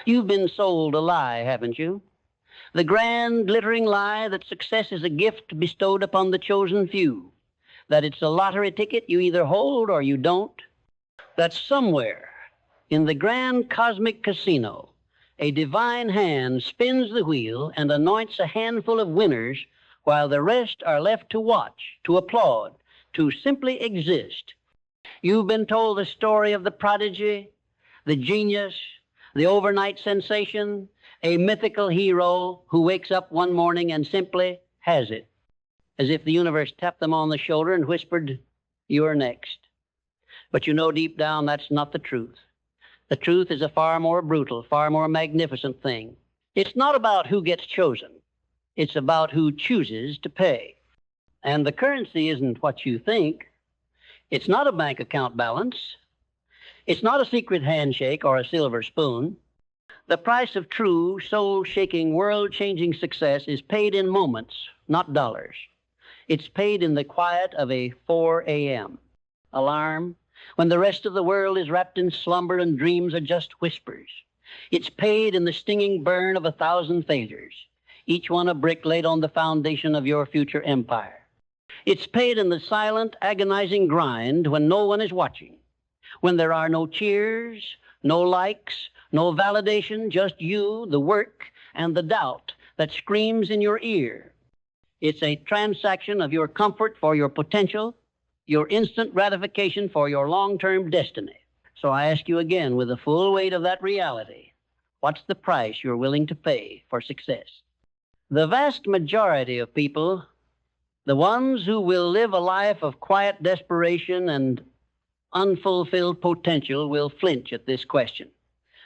You've been sold a lie, haven't you? The grand, glittering lie that success is a gift bestowed upon the chosen few, that it's a lottery ticket you either hold or you don't, that somewhere in the grand cosmic casino, a divine hand spins the wheel and anoints a handful of winners while the rest are left to watch, to applaud, to simply exist. You've been told the story of the prodigy, the genius, the overnight sensation, a mythical hero who wakes up one morning and simply has it, as if the universe tapped them on the shoulder and whispered, "You're next." But you know deep down that's not the truth. The truth is a far more brutal, far more magnificent thing. It's not about who gets chosen. It's about who chooses to pay. And the currency isn't what you think. It's not a bank account balance. It's not a secret handshake or a silver spoon. The price of true, soul-shaking, world-changing success is paid in moments, not dollars. It's paid in the quiet of a 4 a.m. alarm, when the rest of the world is wrapped in slumber and dreams are just whispers. It's paid in the stinging burn of 1,000 failures, each one a brick laid on the foundation of your future empire. It's paid in the silent, agonizing grind when no one is watching, when there are no cheers, no likes, no validation, just you, the work, and the doubt that screams in your ear. It's a transaction of your comfort for your potential, your instant gratification for your long-term destiny. So I ask you again, with the full weight of that reality, what's the price you're willing to pay for success? The vast majority of people, the ones who will live a life of quiet desperation and unfulfilled potential, will flinch at this question.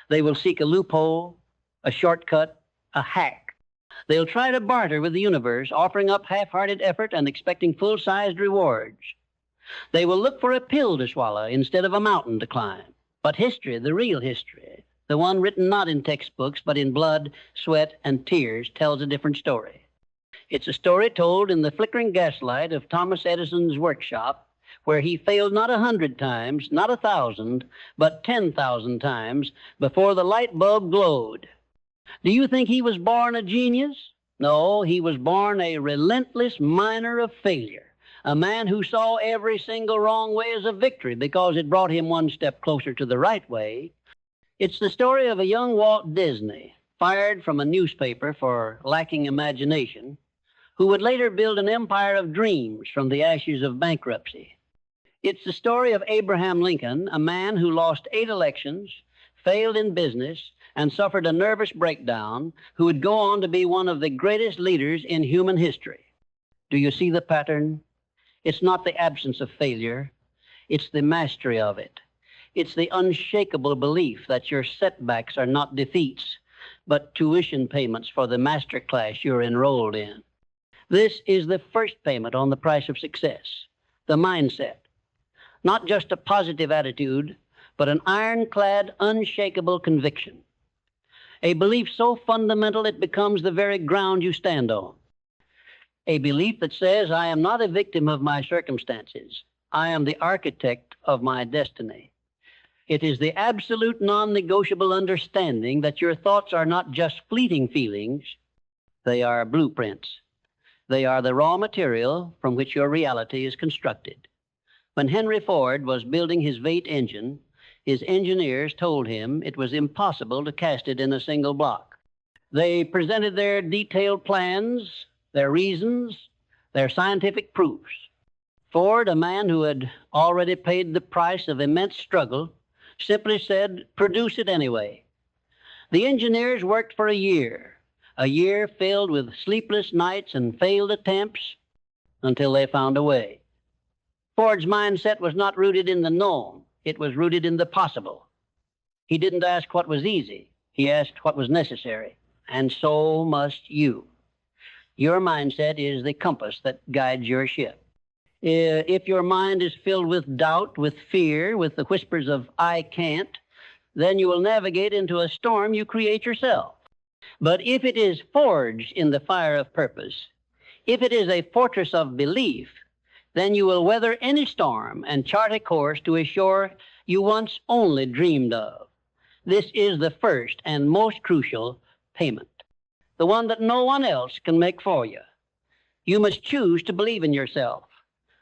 They will seek a loophole, a shortcut, a hack. They'll try to barter with the universe, offering up half-hearted effort and expecting full-sized rewards. They will look for a pill to swallow instead of a mountain to climb. But history, the real history, the one written not in textbooks but in blood, sweat, and tears, tells a different story. It's a story told in the flickering gaslight of Thomas Edison's workshop, where he failed not 100 times, not 1,000, but 10,000 times before the light bulb glowed. Do you think he was born a genius? No, he was born a relentless miner of failure, a man who saw every single wrong way as a victory because it brought him one step closer to the right way. It's the story of a young Walt Disney, fired from a newspaper for lacking imagination, who would later build an empire of dreams from the ashes of bankruptcy. It's the story of Abraham Lincoln, a man who lost 8 elections, failed in business, and suffered a nervous breakdown, who would go on to be one of the greatest leaders in human history. Do you see the pattern? It's not the absence of failure. It's the mastery of it. It's the unshakable belief that your setbacks are not defeats, but tuition payments for the master class you're enrolled in. This is the first payment on the price of success, the mindset. Not just a positive attitude, but an ironclad, unshakable conviction. A belief so fundamental it becomes the very ground you stand on. A belief that says, I am not a victim of my circumstances. I am the architect of my destiny. It is the absolute non-negotiable understanding that your thoughts are not just fleeting feelings, they are blueprints. They are the raw material from which your reality is constructed. When Henry Ford was building his V8 engine, his engineers told him it was impossible to cast it in a single block. They presented their detailed plans, their reasons, their scientific proofs. Ford, a man who had already paid the price of immense struggle, simply said, produce it anyway. The engineers worked for a year filled with sleepless nights and failed attempts, until they found a way. Ford's mindset was not rooted in the known. It was rooted in the possible. He didn't ask what was easy. He asked what was necessary. And so must you. Your mindset is the compass that guides your ship. If your mind is filled with doubt, with fear, with the whispers of I can't, then you will navigate into a storm you create yourself. But if it is forged in the fire of purpose, if it is a fortress of belief, then you will weather any storm and chart a course to a shore you once only dreamed of. This is the first and most crucial payment, the one that no one else can make for you. You must choose to believe in yourself,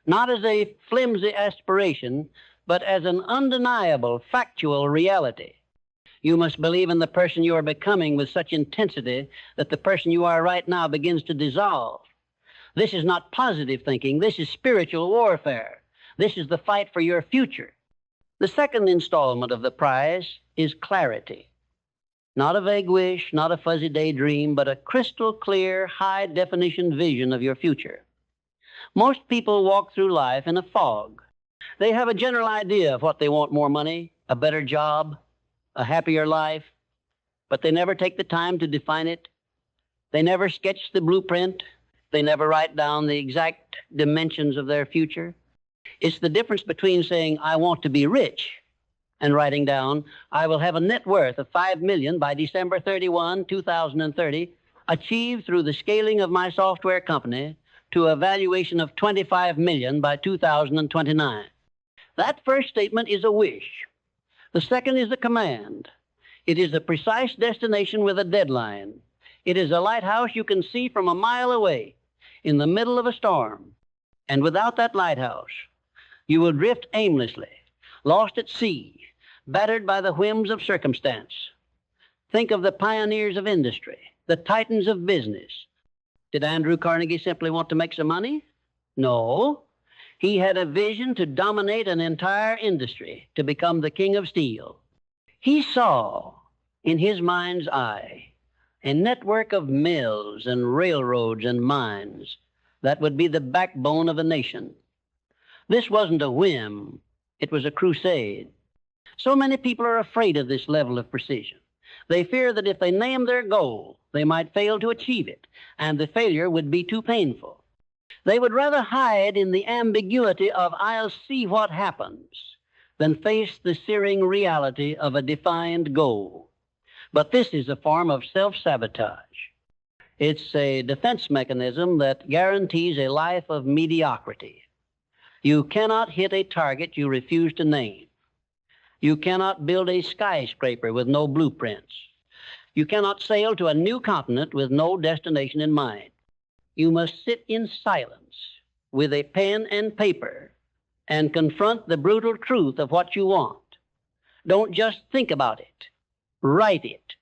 not as a flimsy aspiration, but as an undeniable, factual reality. You must believe in the person you are becoming with such intensity that the person you are right now begins to dissolve. This is not positive thinking. This is spiritual warfare. This is the fight for your future. The second installment of the prize is clarity. Not a vague wish, not a fuzzy daydream, but a crystal clear, high-definition vision of your future. Most people walk through life in a fog. They have a general idea of what they want: more money, a better job, a happier life, but they never take the time to define it. They never sketch the blueprint. They never write down the exact dimensions of their future. It's the difference between saying, I want to be rich, and writing down, I will have a net worth of $5 million by December 31, 2030, achieved through the scaling of my software company to a valuation of $25 million by 2029. That first statement is a wish. The second is a command. It is a precise destination with a deadline. It is a lighthouse you can see from a mile away in the middle of a storm. And without that lighthouse, you will drift aimlessly, lost at sea, battered by the whims of circumstance. Think of the pioneers of industry, the titans of business. Did Andrew Carnegie simply want to make some money? No. He had a vision to dominate an entire industry, to become the king of steel. He saw, in his mind's eye, a network of mills and railroads and mines that would be the backbone of a nation. This wasn't a whim. It was a crusade. So many people are afraid of this level of precision. They fear that if they name their goal, they might fail to achieve it, and the failure would be too painful. They would rather hide in the ambiguity of I'll see what happens than face the searing reality of a defined goal. But this is a form of self-sabotage. It's a defense mechanism that guarantees a life of mediocrity. You cannot hit a target you refuse to name. You cannot build a skyscraper with no blueprints. You cannot sail to a new continent with no destination in mind. You must sit in silence with a pen and paper and confront the brutal truth of what you want. Don't just think about it. Write it.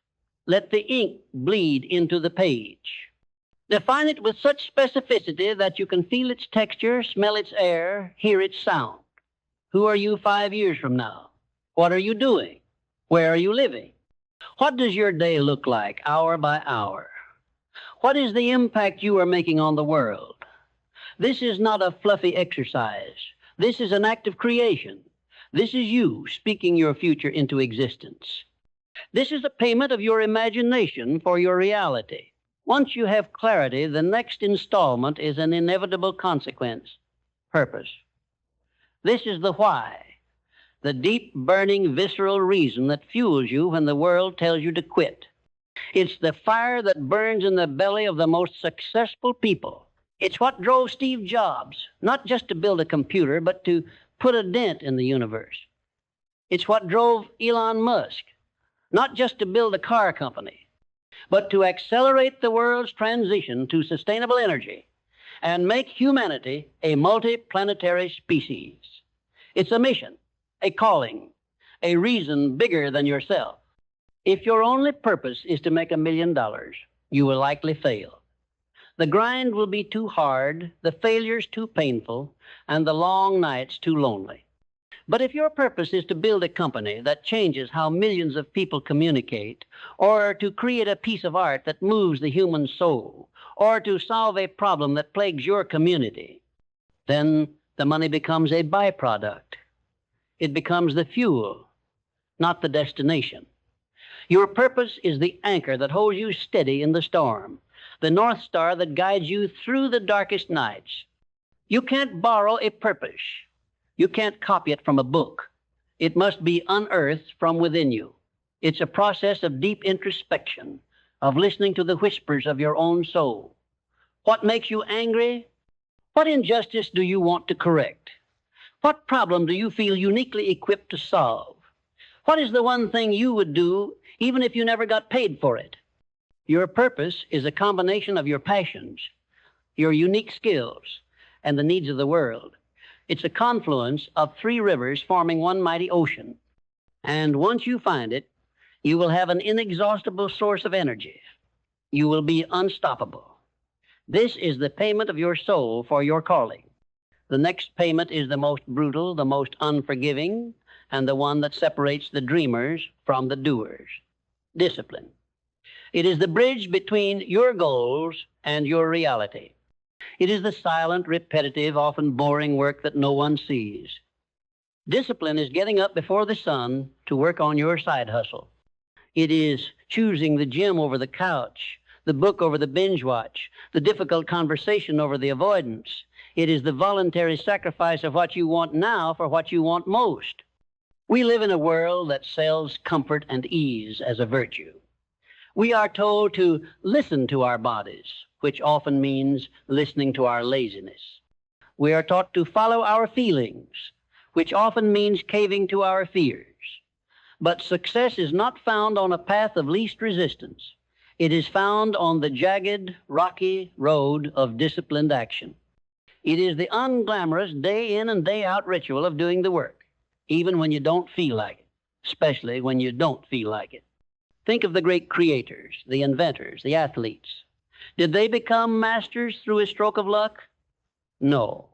Let the ink bleed into the page. Define it with such specificity that you can feel its texture, smell its air, hear its sound. Who are you 5 years from now? What are you doing? Where are you living? What does your day look like, hour by hour? What is the impact you are making on the world? This is not a fluffy exercise. This is an act of creation. This is you speaking your future into existence. This is a payment of your imagination for your reality. Once you have clarity, the next installment is an inevitable consequence: purpose. This is the why, the deep, burning, visceral reason that fuels you when the world tells you to quit. It's the fire that burns in the belly of the most successful people. It's what drove Steve Jobs, not just to build a computer, but to put a dent in the universe. It's what drove Elon Musk, not just to build a car company, but to accelerate the world's transition to sustainable energy and make humanity a multi-planetary species. It's a mission, a calling, a reason bigger than yourself. If your only purpose is to make $1 million, you will likely fail. The grind will be too hard, the failures too painful, and the long nights too lonely. But if your purpose is to build a company that changes how millions of people communicate, or to create a piece of art that moves the human soul, or to solve a problem that plagues your community, then the money becomes a byproduct. It becomes the fuel, not the destination. Your purpose is the anchor that holds you steady in the storm, the North Star that guides you through the darkest nights. You can't borrow a purpose. You can't copy it from a book. It must be unearthed from within you. It's a process of deep introspection, of listening to the whispers of your own soul. What makes you angry? What injustice do you want to correct? What problem do you feel uniquely equipped to solve? What is the one thing you would do even if you never got paid for it? Your purpose is a combination of your passions, your unique skills, and the needs of the world. It's a confluence of three rivers forming one mighty ocean. And once you find it, you will have an inexhaustible source of energy. You will be unstoppable. This is the payment of your soul for your calling. The next payment is the most brutal, the most unforgiving, and the one that separates the dreamers from the doers. Discipline. It is the bridge between your goals and your reality. It is the silent, repetitive, often boring work that no one sees. Discipline is getting up before the sun to work on your side hustle. It is choosing the gym over the couch, the book over the binge watch, the difficult conversation over the avoidance. It is the voluntary sacrifice of what you want now for what you want most. We live in a world that sells comfort and ease as a virtue. We are told to listen to our bodies, which often means listening to our laziness. We are taught to follow our feelings, which often means caving to our fears. But success is not found on a path of least resistance. It is found on the jagged, rocky road of disciplined action. It is the unglamorous day in and day out ritual of doing the work, even when you don't feel like it, especially when you don't feel like it. Think of the great creators, the inventors, the athletes. Did they become masters through a stroke of luck? No.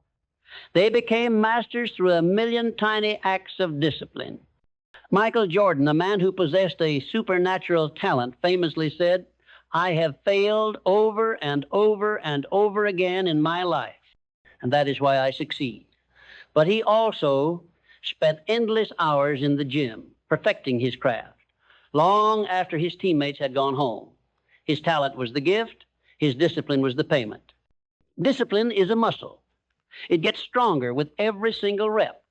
They became masters through a million tiny acts of discipline. Michael Jordan, a man who possessed a supernatural talent, famously said, "I have failed over and over and over again in my life, and that is why I succeed." But he also spent endless hours in the gym, perfecting his craft, long after his teammates had gone home. His talent was the gift, his discipline was the payment. Discipline is a muscle. It gets stronger with every single rep.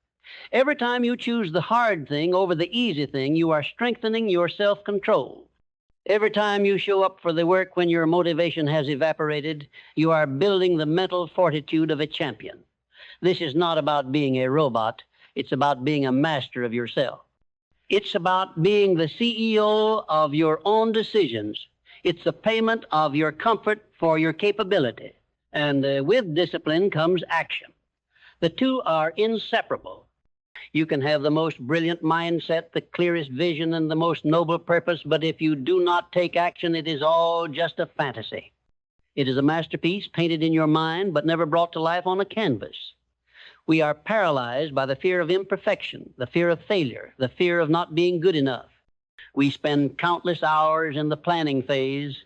Every time you choose the hard thing over the easy thing, you are strengthening your self-control. Every time you show up for the work when your motivation has evaporated, you are building the mental fortitude of a champion. This is not about being a robot. It's about being a master of yourself. It's about being the CEO of your own decisions. It's the payment of your comfort for your capability. And with discipline comes action. The two are inseparable. You can have the most brilliant mindset, the clearest vision, and the most noble purpose, but if you do not take action, it is all just a fantasy. It is a masterpiece painted in your mind, but never brought to life on a canvas. We are paralyzed by the fear of imperfection, the fear of failure, the fear of not being good enough. We spend countless hours in the planning phase,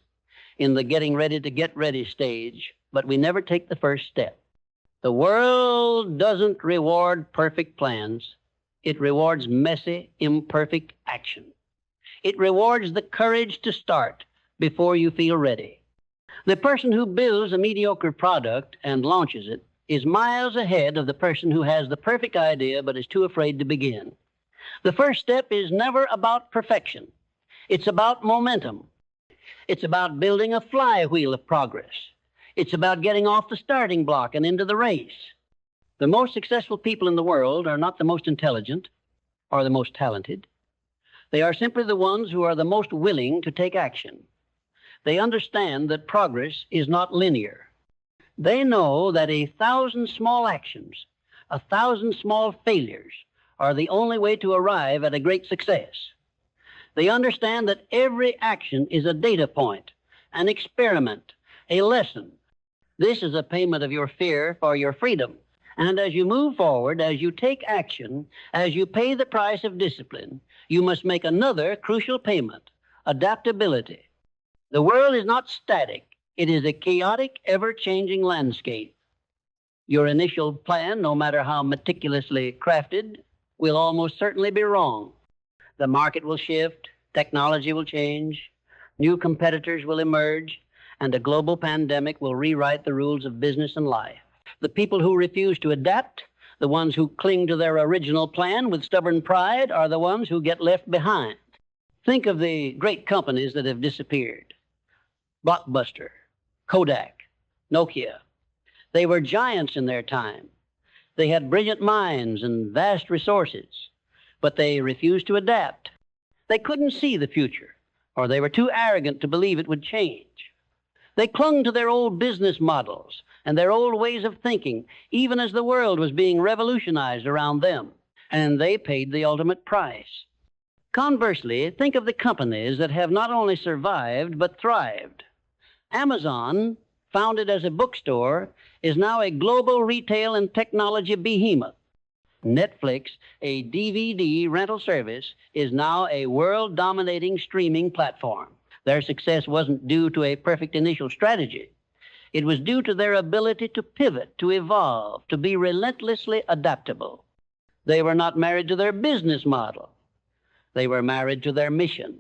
in the getting ready to get ready stage, but we never take the first step. The world doesn't reward perfect plans. It rewards messy, imperfect action. It rewards the courage to start before you feel ready. The person who builds a mediocre product and launches it is miles ahead of the person who has the perfect idea but is too afraid to begin. The first step is never about perfection. It's about momentum. It's about building a flywheel of progress. It's about getting off the starting block and into the race. The most successful people in the world are not the most intelligent or the most talented. They are simply the ones who are the most willing to take action. They understand that progress is not linear. They know that 1,000 small actions, 1,000 small failures are the only way to arrive at a great success. They understand that every action is a data point, an experiment, a lesson. This is a payment of your fear for your freedom. And as you move forward, as you take action, as you pay the price of discipline, you must make another crucial payment: adaptability. The world is not static. It is a chaotic, ever-changing landscape. Your initial plan, no matter how meticulously crafted, will almost certainly be wrong. The market will shift, technology will change, new competitors will emerge, and a global pandemic will rewrite the rules of business and life. The people who refuse to adapt, the ones who cling to their original plan with stubborn pride, are the ones who get left behind. Think of the great companies that have disappeared. Blockbuster, Kodak, Nokia. They were giants in their time. They had brilliant minds and vast resources. but they refused to adapt. They couldn't see the future, or they were too arrogant to believe it would change. They clung to their old business models and their old ways of thinking, even as the world was being revolutionized around them, and they paid the ultimate price. Conversely, think of the companies that have not only survived, but thrived. Amazon, founded as a bookstore, is now a global retail and technology behemoth. Netflix, a DVD rental service, is now a world-dominating streaming platform. Their success wasn't due to a perfect initial strategy. It was due to their ability to pivot, to evolve, to be relentlessly adaptable. They were not married to their business model. They were married to their mission.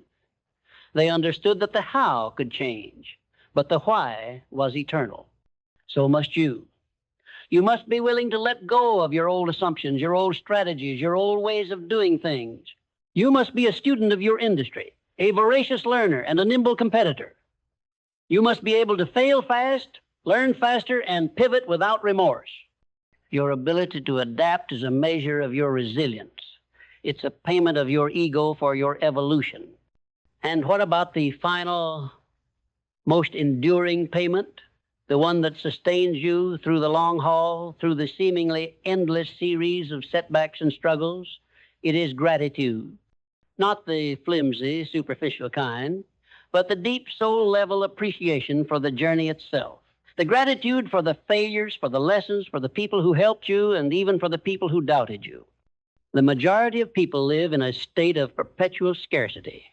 They understood that the how could change, but the why was eternal. So must you. You must be willing to let go of your old assumptions, your old strategies, your old ways of doing things. You must be a student of your industry, a voracious learner and a nimble competitor. You must be able to fail fast, learn faster, and pivot without remorse. Your ability to adapt is a measure of your resilience. It's a payment of your ego for your evolution. And what about the final, most enduring payment? The one that sustains you through the long haul, through the seemingly endless series of setbacks and struggles? It is gratitude. Not the flimsy, superficial kind, but the deep soul-level appreciation for the journey itself. The gratitude for the failures, for the lessons, for the people who helped you, and even for the people who doubted you. The majority of people live in a state of perpetual scarcity.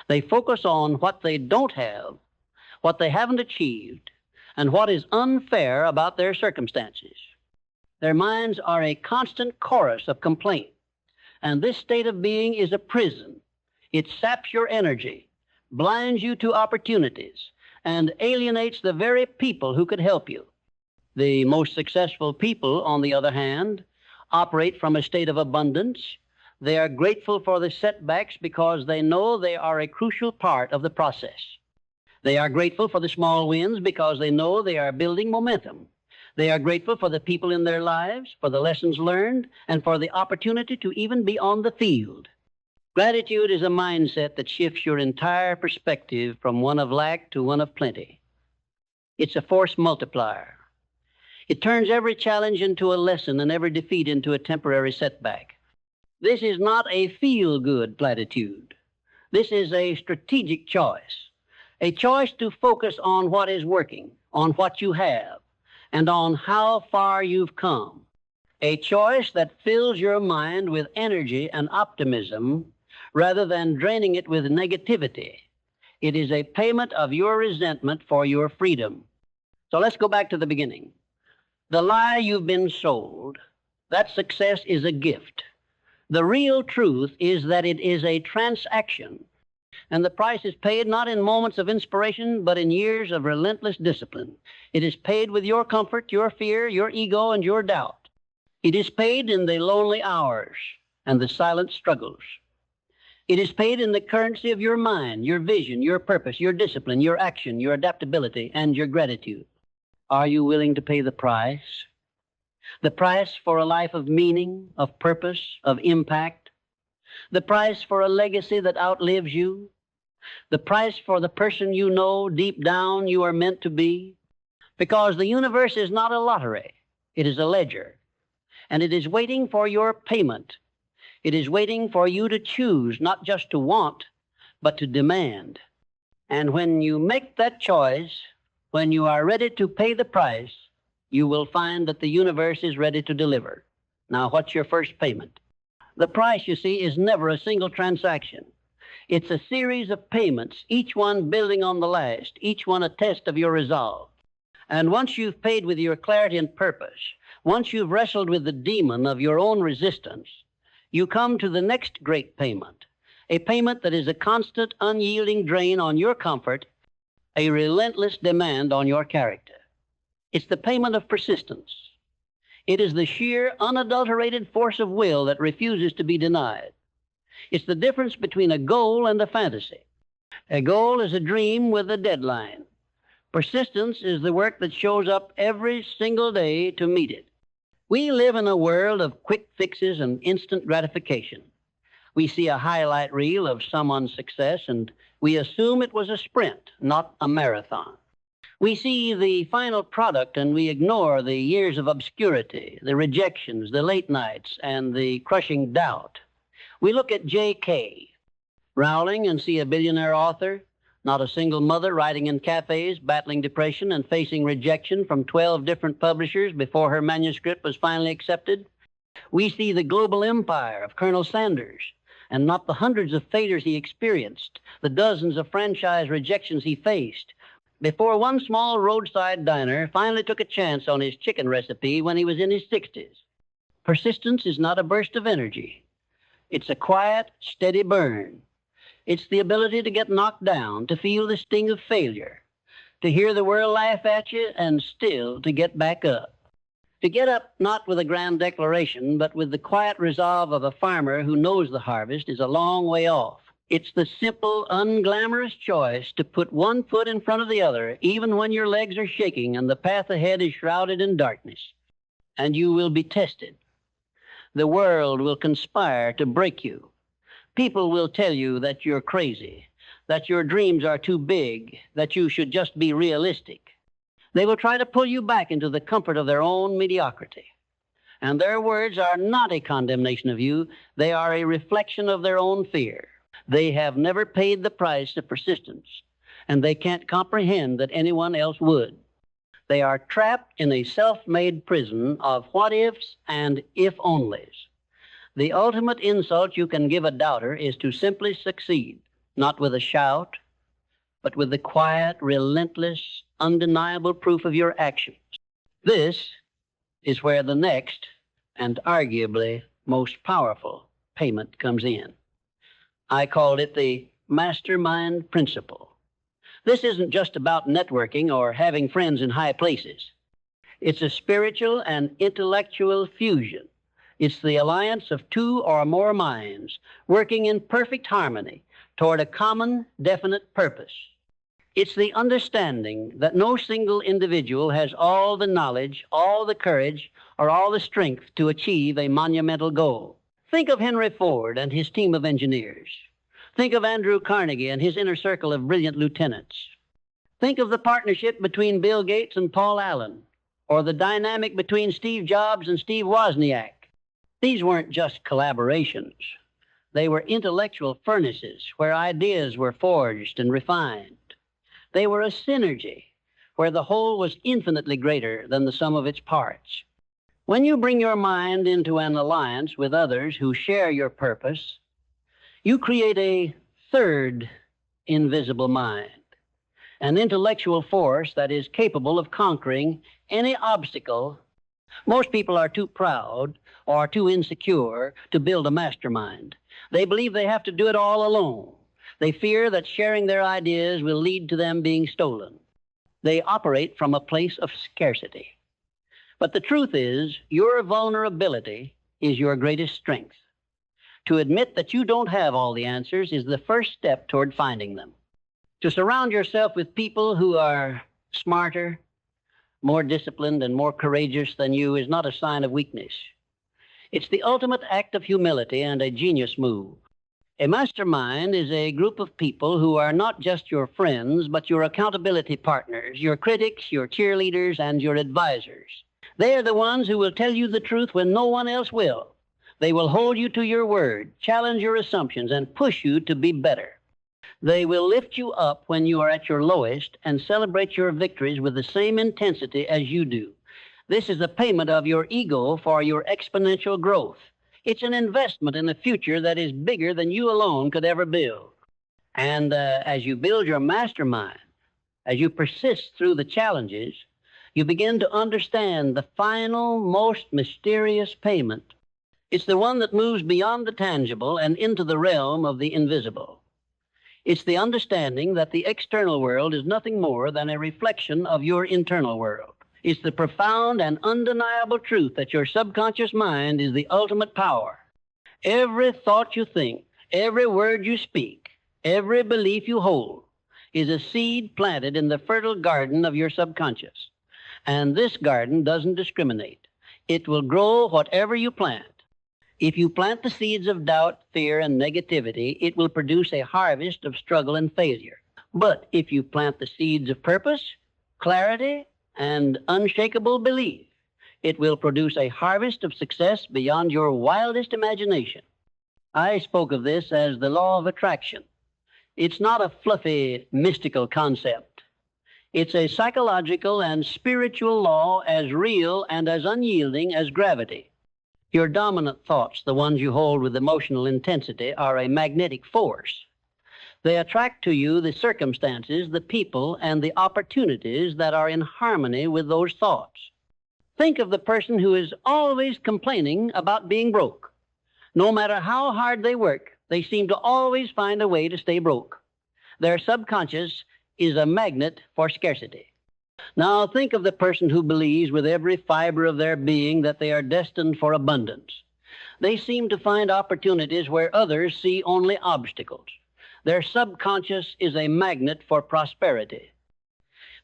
They focus on what they don't have, what they haven't achieved, and what is unfair about their circumstances. Their minds are a constant chorus of complaint, and this state of being is a prison. It saps your energy, blinds you to opportunities, and alienates the very people who could help you. The most successful people, on the other hand, operate from a state of abundance. They are grateful for the setbacks because they know they are a crucial part of the process. They are grateful for the small wins because they know they are building momentum. They are grateful for the people in their lives, for the lessons learned, and for the opportunity to even be on the field. Gratitude is a mindset that shifts your entire perspective from one of lack to one of plenty. It's a force multiplier. It turns every challenge into a lesson and every defeat into a temporary setback. This is not a feel-good platitude. This is a strategic choice. A choice to focus on what is working, on what you have, and on how far you've come. A choice that fills your mind with energy and optimism rather than draining it with negativity. It is a payment of your resentment for your freedom. So let's go back to the beginning. The lie you've been sold, that success is a gift. The real truth is that it is a transaction, and the price is paid not in moments of inspiration, but in years of relentless discipline. It is paid with your comfort, your fear, your ego, and your doubt. It is paid in the lonely hours and the silent struggles. It is paid in the currency of your mind, your vision, your purpose, your discipline, your action, your adaptability, and your gratitude. Are you willing to pay the price? The price for a life of meaning, of purpose, of impact? The price for a legacy that outlives you? The price for the person you know deep down you are meant to be? Because the universe is not a lottery. It is a ledger. And it is waiting for your payment. It is waiting for you to choose, not just to want, but to demand. And when you make that choice, when you are ready to pay the price, you will find that the universe is ready to deliver. Now, what's your first payment? The price, you see, is never a single transaction. It's a series of payments, each one building on the last, each one a test of your resolve. And once you've paid with your clarity and purpose, once you've wrestled with the demon of your own resistance, you come to the next great payment, a payment that is a constant, unyielding drain on your comfort, a relentless demand on your character. It's the payment of persistence. It is the sheer, unadulterated force of will that refuses to be denied. It's the difference between a goal and a fantasy. A goal is a dream with a deadline. Persistence is the work that shows up every single day to meet it. We live in a world of quick fixes and instant gratification. We see a highlight reel of someone's success and we assume it was a sprint, not a marathon. We see the final product and we ignore the years of obscurity, the rejections, the late nights, and the crushing doubt. We look at J.K. Rowling and see a billionaire author, not a single mother writing in cafes, battling depression and facing rejection from 12 different publishers before her manuscript was finally accepted. We see the global empire of Colonel Sanders, and not the hundreds of failures he experienced, the dozens of franchise rejections he faced, before one small roadside diner finally took a chance on his chicken recipe when he was in his 60s. Persistence is not a burst of energy. It's a quiet, steady burn. It's the ability to get knocked down, to feel the sting of failure, to hear the world laugh at you, and still to get back up. To get up not with a grand declaration, but with the quiet resolve of a farmer who knows the harvest is a long way off. It's the simple, unglamorous choice to put one foot in front of the other, even when your legs are shaking and the path ahead is shrouded in darkness. And you will be tested. The world will conspire to break you. People will tell you that you're crazy, that your dreams are too big, that you should just be realistic. They will try to pull you back into the comfort of their own mediocrity. And their words are not a condemnation of you. They are a reflection of their own fear. They have never paid the price of persistence, and they can't comprehend that anyone else would. They are trapped in a self-made prison of what-ifs and if-onlys. The ultimate insult you can give a doubter is to simply succeed, not with a shout, but with the quiet, relentless, undeniable proof of your actions. This is where the next and arguably most powerful payment comes in. I called it the mastermind principle. This isn't just about networking or having friends in high places. It's a spiritual and intellectual fusion. It's the alliance of two or more minds working in perfect harmony toward a common, definite purpose. It's the understanding that no single individual has all the knowledge, all the courage, or all the strength to achieve a monumental goal. Think of Henry Ford and his team of engineers. Think of Andrew Carnegie and his inner circle of brilliant lieutenants. Think of the partnership between Bill Gates and Paul Allen, or the dynamic between Steve Jobs and Steve Wozniak. These weren't just collaborations. They were intellectual furnaces where ideas were forged and refined. They were a synergy where the whole was infinitely greater than the sum of its parts. When you bring your mind into an alliance with others who share your purpose, you create a third invisible mind, an intellectual force that is capable of conquering any obstacle. Most people are too proud or too insecure to build a mastermind. They believe they have to do it all alone. They fear that sharing their ideas will lead to them being stolen. They operate from a place of scarcity. But the truth is, your vulnerability is your greatest strength. To admit that you don't have all the answers is the first step toward finding them. To surround yourself with people who are smarter, more disciplined, and more courageous than you is not a sign of weakness. It's the ultimate act of humility and a genius move. A mastermind is a group of people who are not just your friends, but your accountability partners, your critics, your cheerleaders, and your advisors. They are the ones who will tell you the truth when no one else will. They will hold you to your word, challenge your assumptions, and push you to be better. They will lift you up when you are at your lowest and celebrate your victories with the same intensity as you do. This is a payment of your ego for your exponential growth. It's an investment in a future that is bigger than you alone could ever build. And as you build your mastermind, as you persist through the challenges, you begin to understand the final, most mysterious payment. It's the one that moves beyond the tangible and into the realm of the invisible. It's the understanding that the external world is nothing more than a reflection of your internal world. It's the profound and undeniable truth that your subconscious mind is the ultimate power. Every thought you think, every word you speak, every belief you hold is a seed planted in the fertile garden of your subconscious. And this garden doesn't discriminate. It will grow whatever you plant. If you plant the seeds of doubt, fear, and negativity, it will produce a harvest of struggle and failure. But if you plant the seeds of purpose, clarity, and unshakable belief, it will produce a harvest of success beyond your wildest imagination. I spoke of this as the law of attraction. It's not a fluffy, mystical concept. It's a psychological and spiritual law as real and as unyielding as gravity. Your dominant thoughts, the ones you hold with emotional intensity, are a magnetic force. They attract to you the circumstances, the people, and the opportunities that are in harmony with those thoughts. Think of the person who is always complaining about being broke. No matter how hard they work, they seem to always find a way to stay broke. Their subconscious is a magnet for scarcity. Now think of the person who believes with every fiber of their being that they are destined for abundance. They seem to find opportunities where others see only obstacles. Their subconscious is a magnet for prosperity.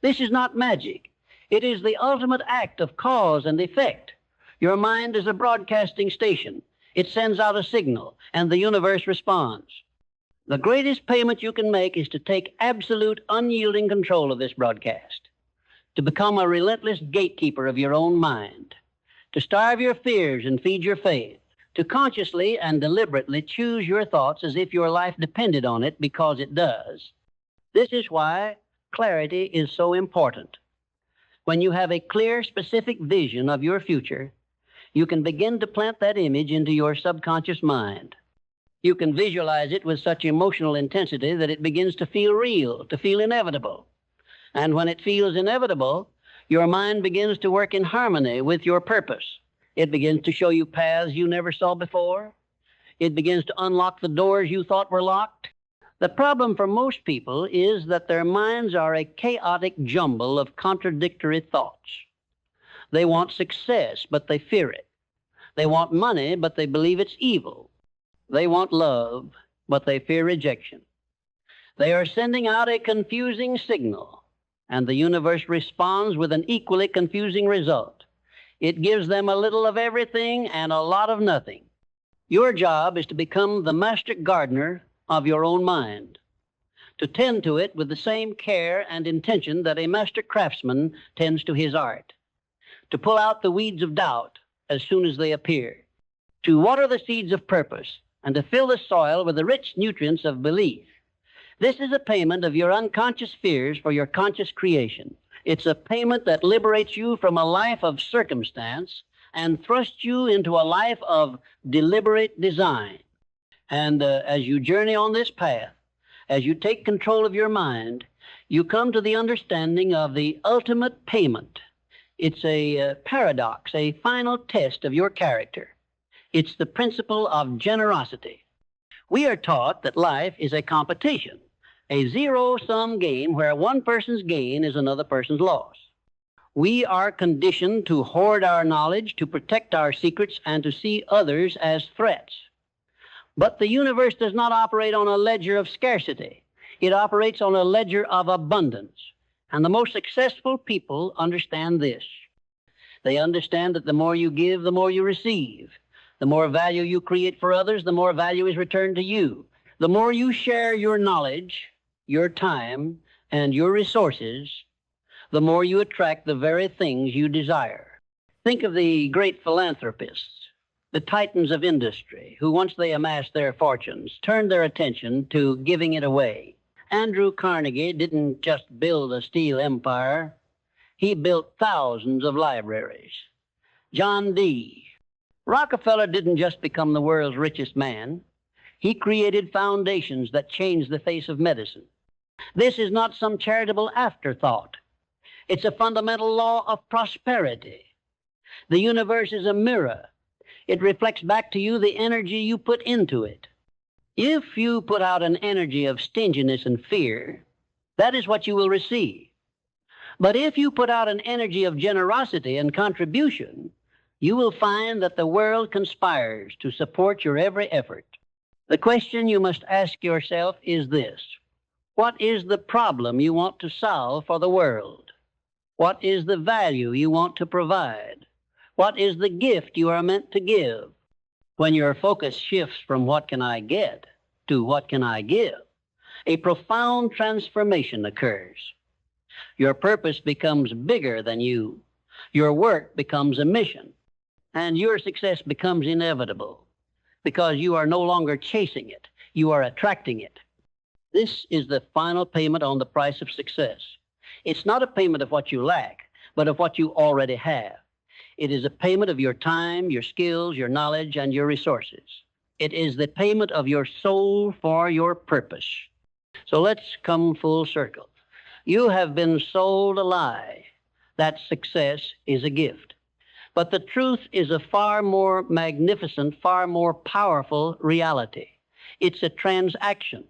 This is not magic. It is the ultimate act of cause and effect. Your mind is a broadcasting station. It sends out a signal, and the universe responds. The greatest payment you can make is to take absolute, unyielding control of this broadcast, to become a relentless gatekeeper of your own mind, to starve your fears and feed your faith, to consciously and deliberately choose your thoughts as if your life depended on it, because it does. This is why clarity is so important. When you have a clear, specific vision of your future, you can begin to plant that image into your subconscious mind. You can visualize it with such emotional intensity that it begins to feel real, to feel inevitable. And when it feels inevitable, your mind begins to work in harmony with your purpose. It begins to show you paths you never saw before. It begins to unlock the doors you thought were locked. The problem for most people is that their minds are a chaotic jumble of contradictory thoughts. They want success, but they fear it. They want money, but they believe it's evil. They want love, but they fear rejection. They are sending out a confusing signal, and the universe responds with an equally confusing result. It gives them a little of everything and a lot of nothing. Your job is to become the master gardener of your own mind, to tend to it with the same care and intention that a master craftsman tends to his art, to pull out the weeds of doubt as soon as they appear, to water the seeds of purpose, and to fill the soil with the rich nutrients of belief. This is a payment of your unconscious fears for your conscious creation. It's a payment that liberates you from a life of circumstance and thrusts you into a life of deliberate design. And as you journey on this path, as you take control of your mind, you come to the understanding of the ultimate payment. It's a paradox, a final test of your character. It's the principle of generosity. We are taught that life is a competition, a zero-sum game where one person's gain is another person's loss. We are conditioned to hoard our knowledge, to protect our secrets, and to see others as threats. But the universe does not operate on a ledger of scarcity. It operates on a ledger of abundance. And the most successful people understand this. They understand that the more you give, the more you receive. The more value you create for others, the more value is returned to you. The more you share your knowledge, your time, and your resources, the more you attract the very things you desire. Think of the great philanthropists, the titans of industry, who once they amassed their fortunes, turned their attention to giving it away. Andrew Carnegie didn't just build a steel empire. He built thousands of libraries. John D. Rockefeller didn't just become the world's richest man. He created foundations that changed the face of medicine. This is not some charitable afterthought. It's a fundamental law of prosperity. The universe is a mirror. It reflects back to you the energy you put into it. If you put out an energy of stinginess and fear, that is what you will receive. But if you put out an energy of generosity and contribution, you will find that the world conspires to support your every effort. The question you must ask yourself is this: what is the problem you want to solve for the world? What is the value you want to provide? What is the gift you are meant to give? When your focus shifts from what can I get to what can I give, a profound transformation occurs. Your purpose becomes bigger than you. Your work becomes a mission, and your success becomes inevitable because you are no longer chasing it, you are attracting it. This is the final payment on the price of success. It's not a payment of what you lack, but of what you already have. It is a payment of your time, your skills, your knowledge, and your resources. It is the payment of your soul for your purpose. So let's come full circle. You have been sold a lie that success is a gift. But the truth is a far more magnificent, far more powerful reality. It's a transaction.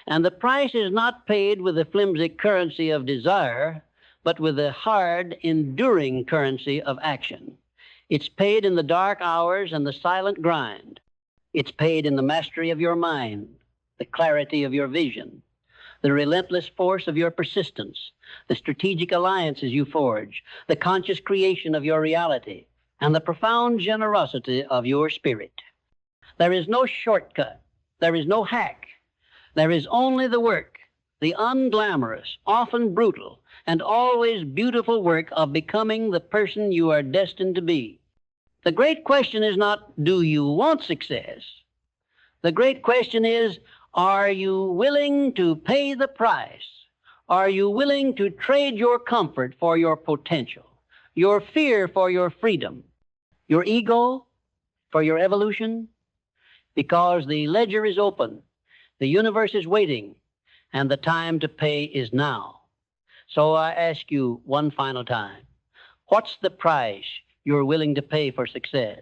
And the price is not paid with the flimsy currency of desire, but with the hard, enduring currency of action. It's paid in the dark hours and the silent grind. It's paid in the mastery of your mind, the clarity of your vision, the relentless force of your persistence, the strategic alliances you forge, the conscious creation of your reality, and the profound generosity of your spirit. There is no shortcut. There is no hack. There is only the work, the unglamorous, often brutal, and always beautiful work of becoming the person you are destined to be. The great question is not, do you want success? The great question is, are you willing to pay the price? Are you willing to trade your comfort for your potential, your fear for your freedom, your ego for your evolution? Because the ledger is open, the universe is waiting, and the time to pay is now. So I ask you one final time, what's the price you're willing to pay for success?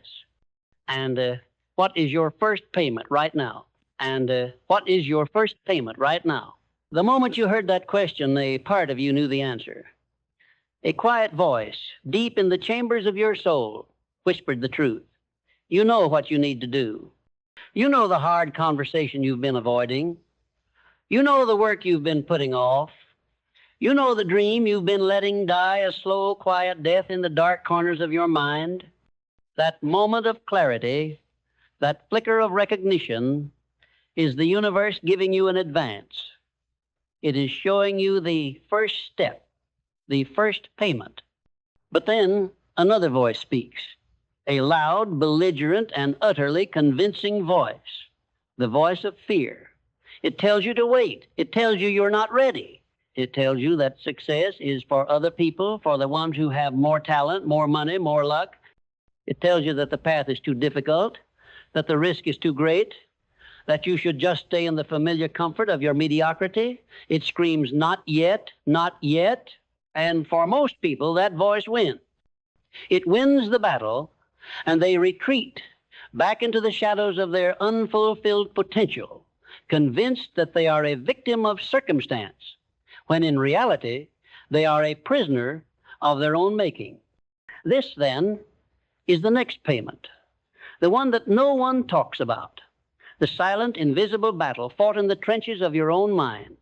And what is your first payment right now? And what is your first payment right now? The moment you heard that question, a part of you knew the answer. A quiet voice, deep in the chambers of your soul, whispered the truth. You know what you need to do. You know the hard conversation you've been avoiding. You know the work you've been putting off. You know the dream you've been letting die a slow, quiet death in the dark corners of your mind. That moment of clarity, that flicker of recognition, is the universe giving you an advance. It is showing you the first step, the first payment. But then another voice speaks, a loud, belligerent, and utterly convincing voice, the voice of fear. It tells you to wait. It tells you you're not ready. It tells you that success is for other people, for the ones who have more talent, more money, more luck. It tells you that the path is too difficult, that the risk is too great, that you should just stay in the familiar comfort of your mediocrity. It screams, not yet, not yet. And for most people, that voice wins. It wins the battle, and they retreat back into the shadows of their unfulfilled potential, convinced that they are a victim of circumstance, when in reality, they are a prisoner of their own making. This, then, is the next payment, the one that no one talks about, the silent, invisible battle fought in the trenches of your own mind.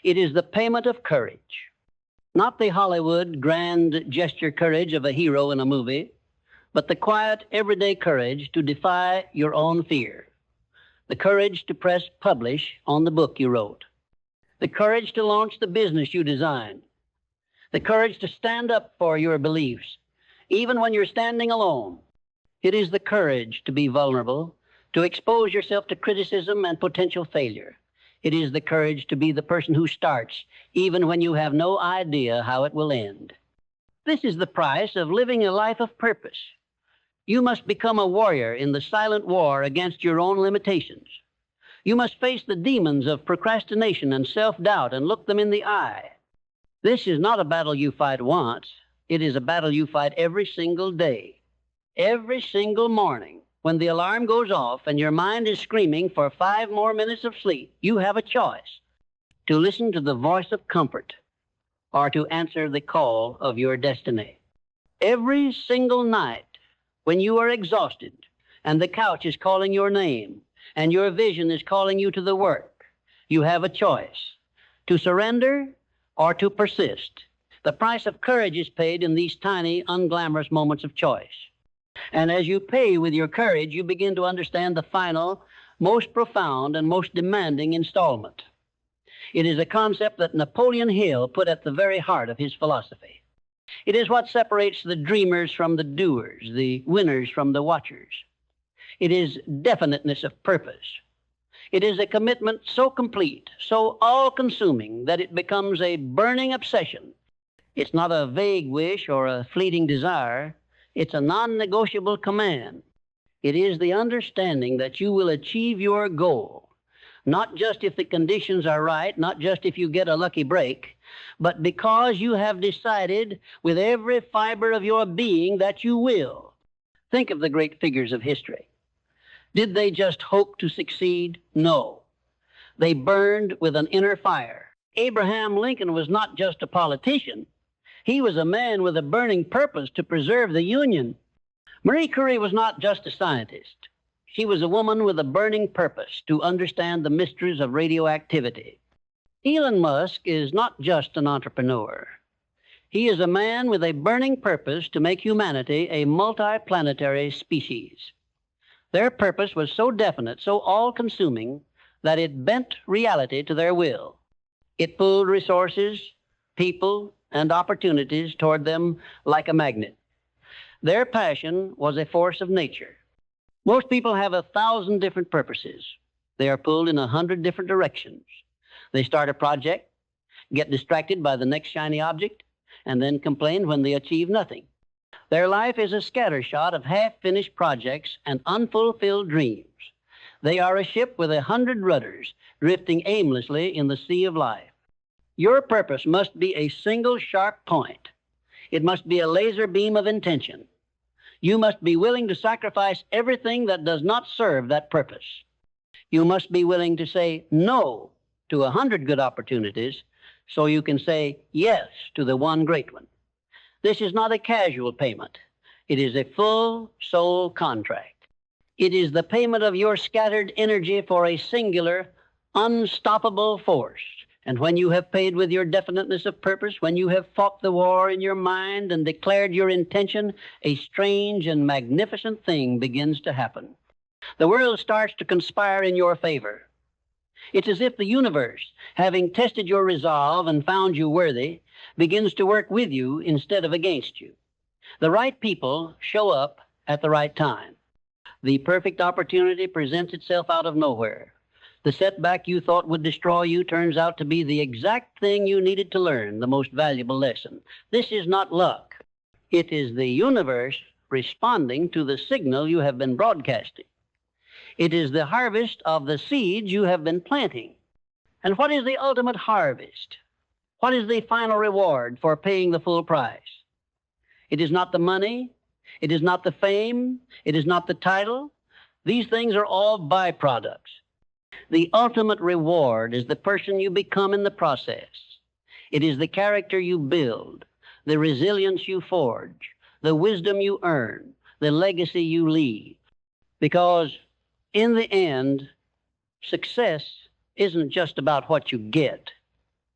It is the payment of courage, not the Hollywood grand gesture courage of a hero in a movie, but the quiet, everyday courage to defy your own fear, the courage to press publish on the book you wrote, the courage to launch the business you designed, the courage to stand up for your beliefs, even when you're standing alone. It is the courage to be vulnerable, to expose yourself to criticism and potential failure. It is the courage to be the person who starts, even when you have no idea how it will end. This is the price of living a life of purpose. You must become a warrior in the silent war against your own limitations. You must face the demons of procrastination and self-doubt and look them in the eye. This is not a battle you fight once. It is a battle you fight every single day, every single morning. When the alarm goes off and your mind is screaming for 5 more minutes of sleep, you have a choice: to listen to the voice of comfort or to answer the call of your destiny. Every single night when you are exhausted and the couch is calling your name and your vision is calling you to the work, you have a choice: to surrender or to persist. The price of courage is paid in these tiny, unglamorous moments of choice. And as you pay with your courage, you begin to understand the final, most profound, and most demanding installment. It is a concept that Napoleon Hill put at the very heart of his philosophy. It is what separates the dreamers from the doers, the winners from the watchers. It is definiteness of purpose. It is a commitment so complete, so all-consuming, that it becomes a burning obsession. It's not a vague wish or a fleeting desire. It's a non-negotiable command. It is the understanding that you will achieve your goal, not just if the conditions are right, not just if you get a lucky break, but because you have decided with every fiber of your being that you will. Think of the great figures of history. Did they just hope to succeed? No. They burned with an inner fire. Abraham Lincoln was not just a politician. He was a man with a burning purpose to preserve the Union. Marie Curie was not just a scientist. She was a woman with a burning purpose to understand the mysteries of radioactivity. Elon Musk is not just an entrepreneur. He is a man with a burning purpose to make humanity a multi-planetary species. Their purpose was so definite, so all-consuming, that it bent reality to their will. It pulled resources, people, and opportunities toward them like a magnet. Their passion was a force of nature. Most people have 1,000 different purposes. They are pulled in 100 different directions. They start a project, get distracted by the next shiny object, and then complain when they achieve nothing. Their life is a scattershot of half-finished projects and unfulfilled dreams. They are a ship with 100 rudders drifting aimlessly in the sea of life. Your purpose must be a single sharp point. It must be a laser beam of intention. You must be willing to sacrifice everything that does not serve that purpose. You must be willing to say no to 100 good opportunities so you can say yes to the one great one. This is not a casual payment. It is a full soul contract. It is the payment of your scattered energy for a singular, unstoppable force. And when you have paid with your definiteness of purpose, when you have fought the war in your mind and declared your intention, a strange and magnificent thing begins to happen. The world starts to conspire in your favor. It's as if the universe, having tested your resolve and found you worthy, begins to work with you instead of against you. The right people show up at the right time. The perfect opportunity presents itself out of nowhere. The setback you thought would destroy you turns out to be the exact thing you needed to learn, the most valuable lesson. This is not luck. It is the universe responding to the signal you have been broadcasting. It is the harvest of the seeds you have been planting. And what is the ultimate harvest? What is the final reward for paying the full price? It is not the money. It is not the fame. It is not the title. These things are all byproducts. The ultimate reward is the person you become in the process. It is the character you build, the resilience you forge, the wisdom you earn, the legacy you leave. Because in the end, success isn't just about what you get.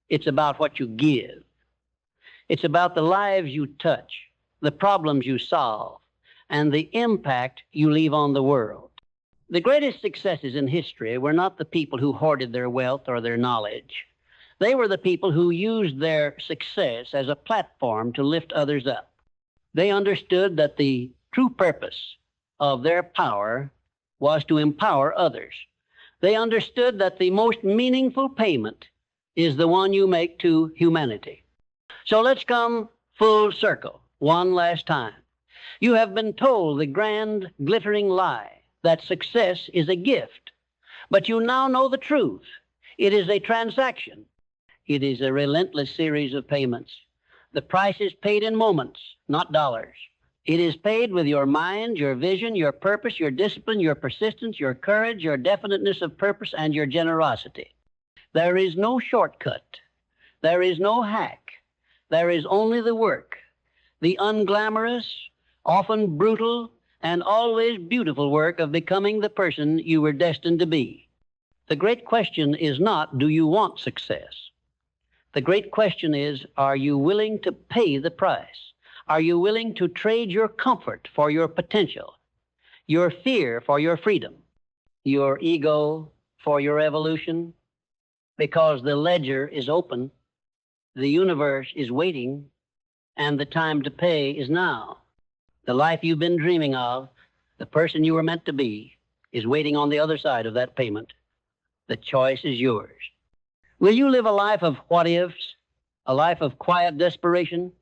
It's about what you give. It's about the lives you touch, the problems you solve, and the impact you leave on the world. The greatest successes in history were not the people who hoarded their wealth or their knowledge. They were the people who used their success as a platform to lift others up. They understood that the true purpose of their power was to empower others. They understood that the most meaningful payment is the one you make to humanity. So let's come full circle one last time. You have been told the grand, glittering lie that success is a gift. But you now know the truth. It is a transaction. It is a relentless series of payments. The price is paid in moments, not dollars. It is paid with your mind, your vision, your purpose, your discipline, your persistence, your courage, your definiteness of purpose, and your generosity. There is no shortcut. There is no hack. There is only the work, the unglamorous, often brutal, and always beautiful work of becoming the person you were destined to be. The great question is not, do you want success? The great question is, are you willing to pay the price? Are you willing to trade your comfort for your potential, your fear for your freedom, your ego for your evolution? Because the ledger is open, the universe is waiting, and the time to pay is now. The life you've been dreaming of, the person you were meant to be, is waiting on the other side of that payment. The choice is yours. Will you live a life of what ifs, a life of quiet desperation?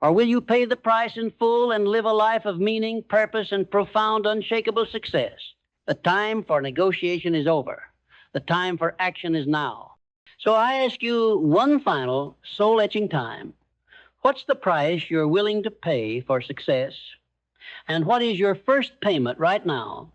Or will you pay the price in full and live a life of meaning, purpose, and profound, unshakable success? The time for negotiation is over. The time for action is now. So I ask you one final, soul-etching time. What's the price you're willing to pay for success? And what is your first payment right now